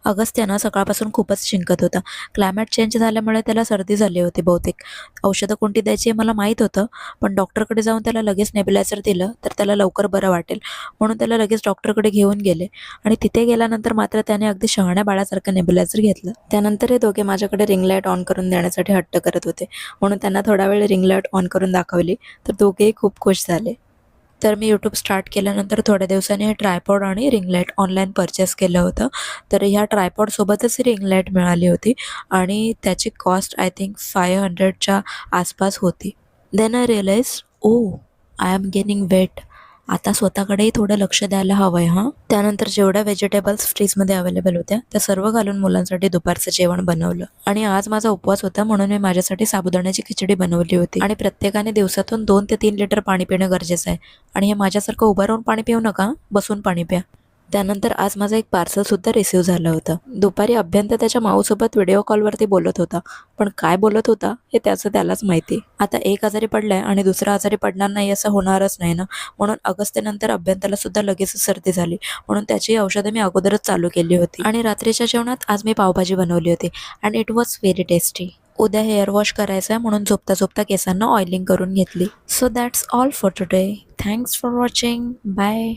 अगस्त्य ना सकाळपासून खूपच शिंकत होता. क्लायमेट चेंज झाल्यामुळे त्याला सर्दी झाली होती बहुतेक. औषधं कोणती द्यायची हे मला माहीत होतं, पण डॉक्टरकडे जाऊन त्याला लगेच नेब्युलायझर दिलं, तर त्याला लवकर बरं वाटेल म्हणून त्याला लगेच डॉक्टरकडे घेऊन गेले. आणि तिथे गेल्यानंतर मात्र त्याने अगदी शहाण्या बाळासारखं नेब्युलायझर घेतलं. त्यानंतर हे दोघे माझ्याकडे रिंग लाईट ऑन करून देण्यासाठी हट्ट करत होते, म्हणून त्यांना थोडा वेळ रिंग लाईट ऑन करून दाखवली, तर दोघेही खूप खुश झाले. तर मी यूट्यूब स्टार्ट केल्यानंतर थोड्या दिवसांनी हे ट्रायपॉड आणि रिंग लाईट ऑनलाईन परचेस केलं होतं. तर ह्या ट्रायपॉडसोबतच ही रिंग लाईट मिळाली होती आणि त्याची कॉस्ट आय थिंक 500च्या आसपास होती. Then I realize, oh I am gaining weight. आता स्वतःकडेही थोडं लक्ष द्यायला हवंय हां. त्यानंतर जेवढ्या व्हेजिटेबल्स फ्रीजमध्ये अवेलेबल होत्या त्या सर्व घालून मुलांसाठी दुपारचं जेवण बनवलं. आणि आज माझा उपवास होता म्हणून मी माझ्यासाठी साबुदाण्याची खिचडी बनवली होती. आणि प्रत्येकाने दिवसातून 2 ते 3 लिटर पाणी पिणं गरजेचं आहे. आणि हे माझ्यासारखं उभं राहून पाणी पिऊ नका, बसून पाणी प्या. त्यानंतर आज माझं एक पार्सल सुद्धा रिसीव्ह झालं होतं. दुपारी अभ्यंत त्याच्या माऊसोबत व्हिडिओ कॉलवरती बोलत होता, पण काय बोलत होता हे त्याचं त्यालाच माहिती. आता एक आजारी पडलाय आणि दुसरा आजारी पडणार नाही असं होणारच नाही ना, म्हणून अगस्त्यनंतर अभ्यंताला सुद्धा लगेच सर्दी झाली, म्हणून त्याची औषधं मी अगोदरच चालू केली होती. आणि रात्रीच्या जेवणात आज मी पावभाजी बनवली होती and it was very tasty. उद्या हेअर वॉश करायचं आहे म्हणून झोपता झोपता केसांना ऑइलिंग करून घेतली. So that's all for today. Thanks for watching. Bye.